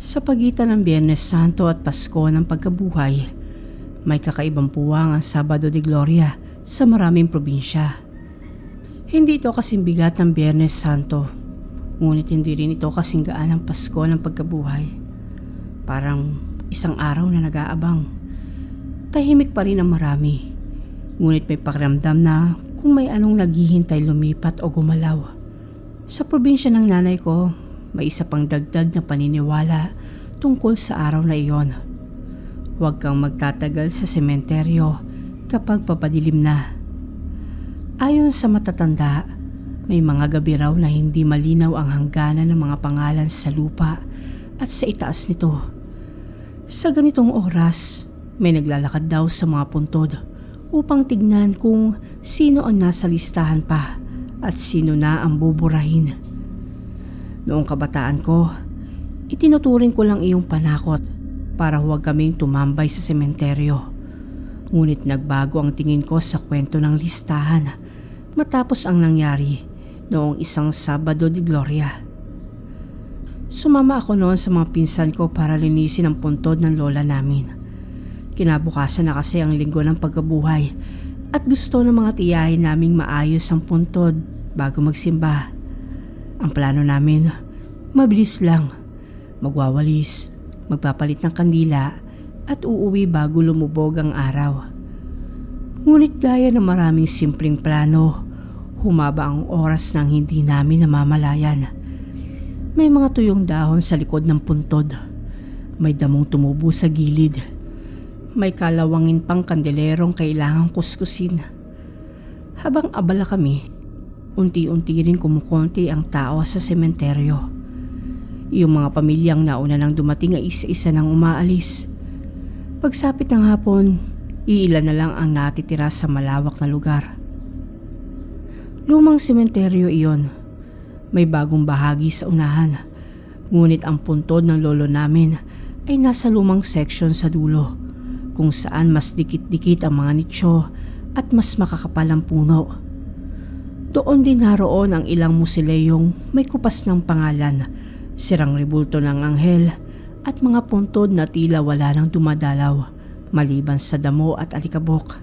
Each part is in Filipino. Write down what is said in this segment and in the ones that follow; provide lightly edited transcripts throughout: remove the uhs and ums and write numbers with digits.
Sa pagitan ng Biyernes Santo at Pasko ng pagkabuhay, may kakaibang puwang ang Sabado de Gloria sa maraming probinsya. Hindi ito kasing bigat ng Biyernes Santo, ngunit hindi rin ito kasing gaan ng Pasko ng pagkabuhay. Parang isang araw na nag-aabang. Tahimik pa rin ang marami, ngunit may pakiramdam na kung may anong naghihintay lumipat o gumalaw. Sa probinsya ng nanay ko, may isa pang dagdag na paniniwala tungkol sa araw na iyon. Huwag kang magtatagal sa sementeryo kapag papadilim na. Ayon sa matatanda, may mga gabi raw na hindi malinaw ang hangganan ng mga pangalan sa lupa at sa itaas nito. Sa ganitong oras, may naglalakad daw sa mga puntod upang tignan kung sino ang nasa listahan pa at sino na ang buburahin. Noong kabataan ko, itinuturing ko lang iyong panakot para huwag kaming tumambay sa sementeryo. Ngunit nagbago ang tingin ko sa kwento ng listahan matapos ang nangyari noong isang Sabado de Gloria. Sumama ako noon sa mga pinsan ko para linisin ang puntod ng lola namin. Kinabukasan na kasi ang linggo ng pagkabuhay at gusto ng mga tiyahin naming maayos ang puntod bago magsimba. Ang plano namin, mabilis lang. Magwawalis, magpapalit ng kandila at uuwi bago lumubog ang araw. Ngunit gaya ng maraming simpleng plano, humaba ang oras nang hindi namin namamalayan. May mga tuyong dahon sa likod ng puntod. May damong tumubo sa gilid. May kalawangin pang kandelerong kailangang kuskusin. Habang abala kami, unti-unti rin kumukonti ang tao sa sementeryo. Yung mga pamilyang nauna nang dumating ay isa-isa nang umaalis. Pagsapit ng hapon, iilan na lang ang natitira sa malawak na lugar. Lumang sementeryo iyon. May bagong bahagi sa unahan. Ngunit ang puntod ng lolo namin ay nasa lumang section sa dulo, kung saan mas dikit-dikit ang mga nicho at mas makakapal ang puno. Doon din naroon ang ilang musileyong may kupas ng pangalan, sirang rebulto ng anghel at mga puntod na tila wala nang dumadalaw maliban sa damo at alikabok.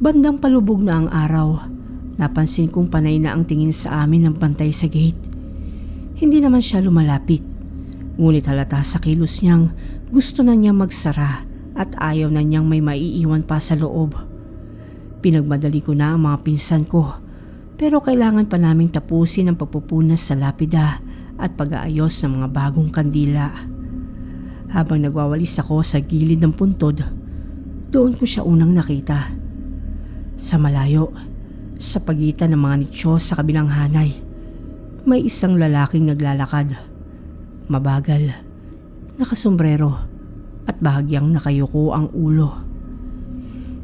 Bandang palubog na ang araw, napansin kong panay na ang tingin sa amin ng bantay sa gate. Hindi naman siya lumalapit, ngunit halata sa kilos niyang gusto na niyang magsara at ayaw na niyang may maiiwan pa sa loob. Pinagmadali ko na ang mga pinsan ko, pero kailangan pa naming tapusin ang pagpupunas sa lapida at pag-aayos ng mga bagong kandila. Habang nagwawalis ako sa gilid ng puntod, doon ko siya unang nakita. Sa malayo, sa pagitan ng mga nicho sa kabilang hanay, may isang lalaking naglalakad. Mabagal, nakasombrero at bahagyang nakayuko ang ulo.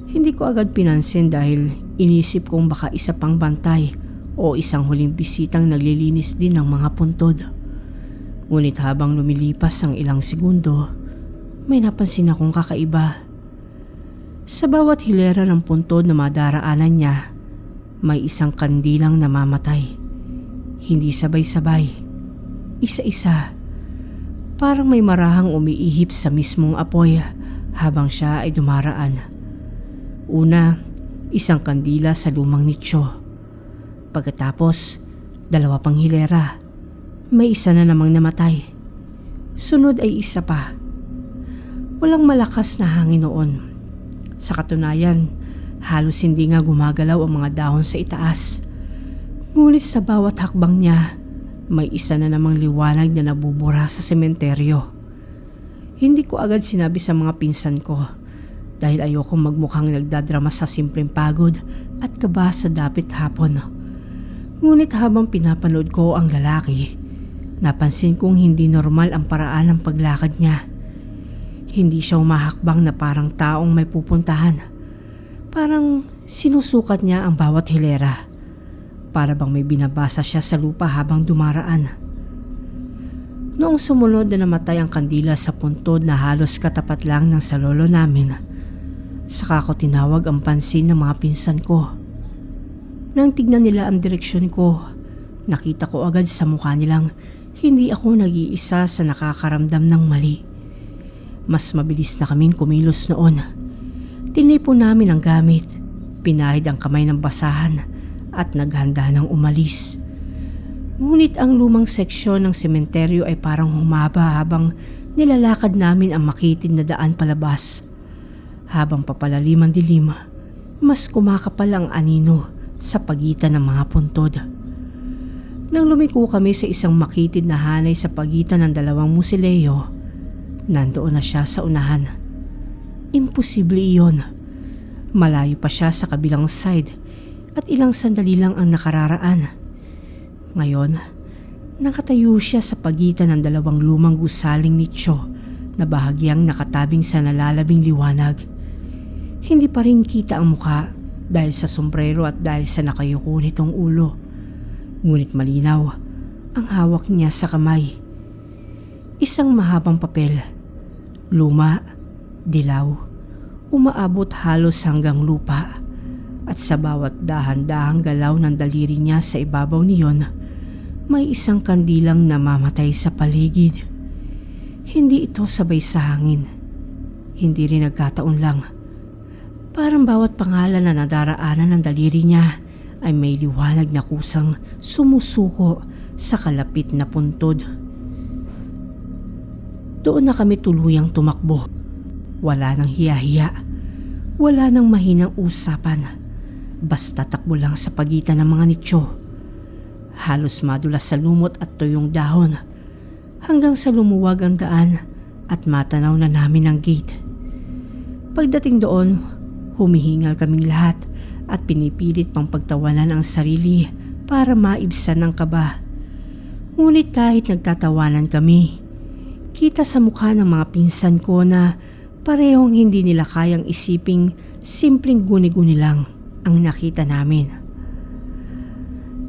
Hindi ko agad pinansin dahil inisip kong baka isa pang bantay o isang huling bisitang naglilinis din ng mga puntod. Ngunit habang lumilipas ang ilang segundo, may napansin akong kakaiba. Sa bawat hilera ng puntod na madaraanan niya, may isang kandilang namamatay. Hindi sabay-sabay, isa-isa. Parang may marahang umiihip sa mismong apoy habang siya ay dumaraan. Una, isang kandila sa lumang nicho. Pagkatapos, dalawa pang hilera. May isa na namang namatay. Sunod ay isa pa. Walang malakas na hangin noon. Sa katunayan, halos hindi nga gumagalaw ang mga dahon sa itaas. Ngunit sa bawat hakbang niya, may isa na namang liwanag na nabubura sa sementeryo. Hindi ko agad sinabi sa mga pinsan ko dahil ayoko magmukhang nagdadrama sa simpleng pagod at kaba sa dapit hapon. Ngunit habang pinapanood ko ang lalaki, napansin kong hindi normal ang paraan ng paglakad niya. Hindi siya umahakbang na parang taong may pupuntahan. Parang sinusukat niya ang bawat hilera. Para bang may binabasa siya sa lupa habang dumaraan. Noong sumunod na namatay ang kandila sa puntod na halos katapat lang ng sa lolo namin, saka ko tinawag ang pansin ng mga pinsan ko. Nang tignan nila ang direksyon ko, nakita ko agad sa mukha nilang hindi ako nag-iisa sa nakakaramdam ng mali. Mas mabilis na kaming kumilos noon. Tinipon namin ang gamit, pinahid ang kamay ng basahan at naghanda ng umalis. Ngunit ang lumang seksyon ng sementeryo ay parang humaba habang nilalakad namin ang makitid na daan palabas. Habang papalalim ang dilim, mas kumakapal ang anino sa pagitan ng mga puntod. Nang lumiko kami sa isang makitid na hanay sa pagitan ng dalawang musileo, nandoon na siya sa unahan. Imposible iyon. Malayo pa siya sa kabilang side at ilang sandali lang ang nakararaan. Ngayon, nakatayo siya sa pagitan ng dalawang lumang gusaling nicho na bahagyang nakatabing sa nalalabing liwanag. Hindi pa rin kita ang mukha dahil sa sombrero at dahil sa nakayuko nitong ulo. Ngunit malinaw ang hawak niya sa kamay. Isang mahabang papel. Luma, dilaw, umaabot halos hanggang lupa. At sa bawat dahan-dahang galaw ng daliri niya sa ibabaw niyon, may isang kandilang namamatay sa paligid. Hindi ito sabay sa hangin. Hindi rin nagkataon lang. Parang bawat pangalan na nadaraanan ng daliri niya ay may liwanag na kusang sumusuko sa kalapit na puntod. Doon na kami tuluyang tumakbo. Wala nang hiya-hiya. Wala nang mahinang usapan. Basta takbo lang sa pagitan ng mga nicho. Halos madulas sa lumot at tuyong dahon hanggang sa lumuwag ang daan at matanaw na namin ang gate. Pagdating doon, humihingal kaming lahat at pinipilit pang pagtawanan ang sarili para maibsan ang kaba. Ngunit kahit nagtatawanan kami, kita sa mukha ng mga pinsan ko na parehong hindi nila kayang isiping simpleng guni-guni lang ang nakita namin.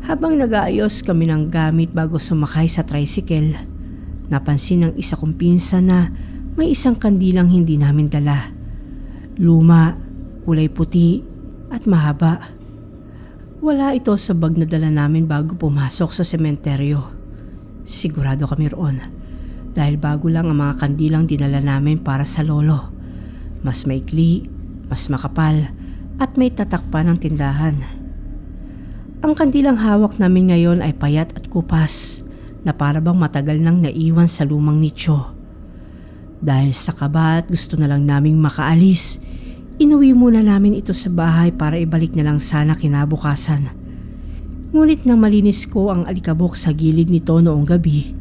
Habang nag-aayos kami ng gamit bago sumakay sa tricycle, napansin ng isa kong pinsan na may isang kandilang hindi namin dala. Luma, kulay puti at mahaba. Wala ito sa bag na dala namin bago pumasok sa sementeryo. Sigurado kami roon dahil bago lang ang mga kandilang dinala namin para sa lolo. Mas maikli, mas makapal at may tatak pa ng tindahan. Ang kandilang hawak namin ngayon ay payat at kupas na para bang matagal nang naiwan sa lumang nicho. Dahil sa kaba at gusto na lang naming makaalis, inuwi muna namin ito sa bahay para ibalik na lang sana kinabukasan. Ngunit nang malinis ko ang alikabok sa gilid nito noong gabi,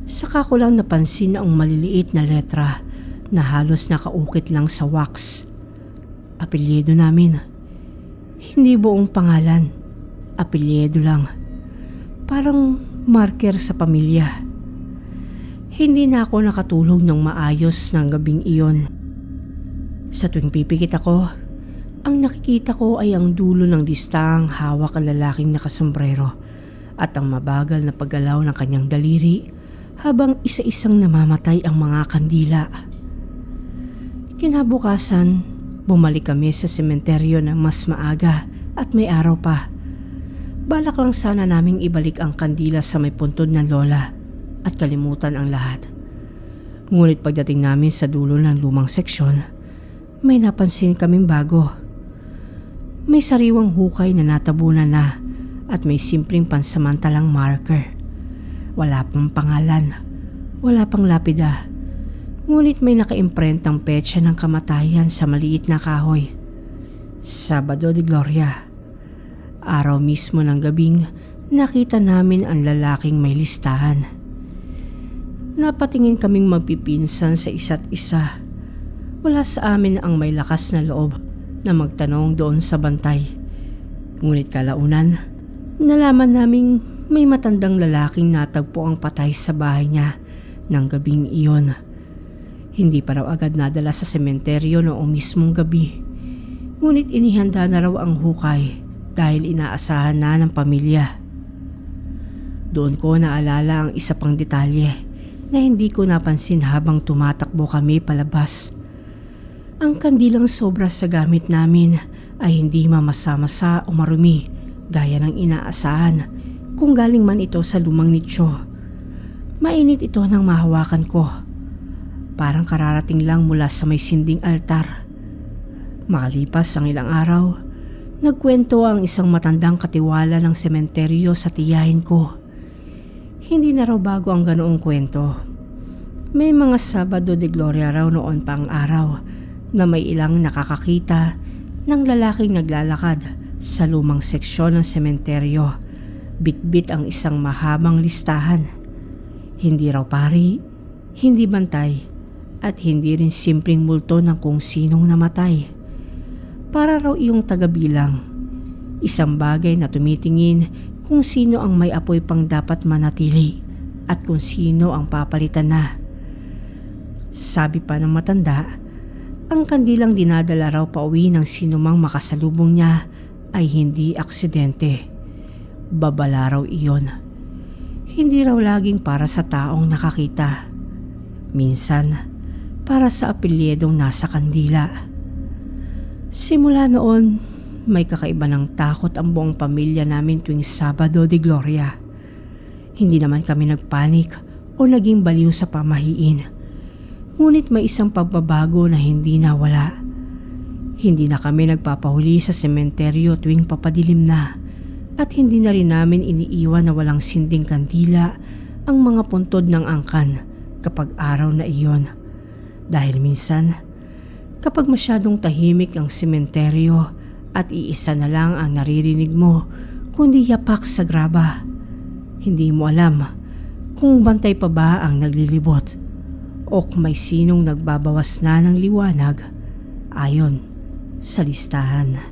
saka ko lang napansin ang maliliit na letra na halos nakaukit lang sa wax. Apelyido namin. Hindi buong pangalan. Apelyido lang. Parang marker sa pamilya. Hindi na ako nakatulog ng maayos ng gabing iyon. Sa tuwing pipikit ako, ang nakikita ko ay ang dulo ng listang hawak ang lalaking nakasombrero at ang mabagal na paggalaw ng kanyang daliri habang isa-isang namamatay ang mga kandila. Kinabukasan, bumalik kami sa sementeryo na mas maaga at may araw pa. Balak lang sana naming ibalik ang kandila sa may puntod ng lola at kalimutan ang lahat. Ngunit pagdating namin sa dulo ng lumang seksyon, may napansin kaming bago. May sariwang hukay na natabunan na at may simpleng pansamantalang marker. Wala pang pangalan, wala pang lapida. Ngunit may nakaimprentang petsa ng kamatayan sa maliit na kahoy. Sabado de Gloria. Araw mismo ng gabing nakita namin ang lalaking may listahan. Napatingin kaming magpipinsan sa isa't isa. Wala sa amin ang may lakas na loob na magtanong doon sa bantay. Ngunit kalaunan, nalaman naming may matandang lalaking natagpo ang patay sa bahay niya ng gabing iyon. Hindi pa raw agad nadala sa sementeryo noong mismong gabi. Ngunit inihanda na raw ang hukay dahil inaasahan na ng pamilya. Doon ko naalala ang isa pang detalye na hindi ko napansin habang tumatakbo kami palabas. Ang kandilang sobra sa gamit namin ay hindi mamasa-masa o marumi gaya ng inaasahan kung galing man ito sa lumang nicho. Mainit ito nang mahawakan ko. Parang kararating lang mula sa may sinding altar. Makalipas ang ilang araw, nagkwento ang isang matandang katiwala ng sementeryo sa tiyahin ko. Hindi na raw bago ang ganoong kwento. May mga Sabado de Gloria raw noon pa ang araw na may ilang nakakakita ng lalaking naglalakad sa lumang seksyon ng sementeryo. Bitbit ang isang mahabang listahan. Hindi raw pari, hindi bantay, at hindi rin simpleng multo ng kung sinong namatay. Para raw iyong tagabilang, isang bagay na tumitingin kung sino ang may apoy pang dapat manatili at kung sino ang papalitan na. Sabi pa ng matanda, ang kandilang dinadala raw pauwi ng sinumang makasalubong niya ay hindi aksidente. Babala raw iyon. Hindi raw laging para sa taong nakakita. Minsan, para sa apelyedong nasa kandila. Simula noon, may kakaiba ng takot ang buong pamilya namin tuwing Sabado de Gloria. Hindi naman kami nagpanik o naging baliw sa pamahiin. Ngunit may isang pagbabago na hindi nawala. Hindi na kami nagpapahuli sa sementeryo tuwing papadilim na. At hindi na rin namin iniiwan na walang sinding kandila ang mga puntod ng angkan kapag araw na iyon. Dahil minsan, kapag masyadong tahimik ang sementeryo at iisa na lang ang naririnig mo kundi yapak sa graba, hindi mo alam kung bantay pa ba ang naglilibot o kung may sinong nagbabawas na ng liwanag ayon sa listahan.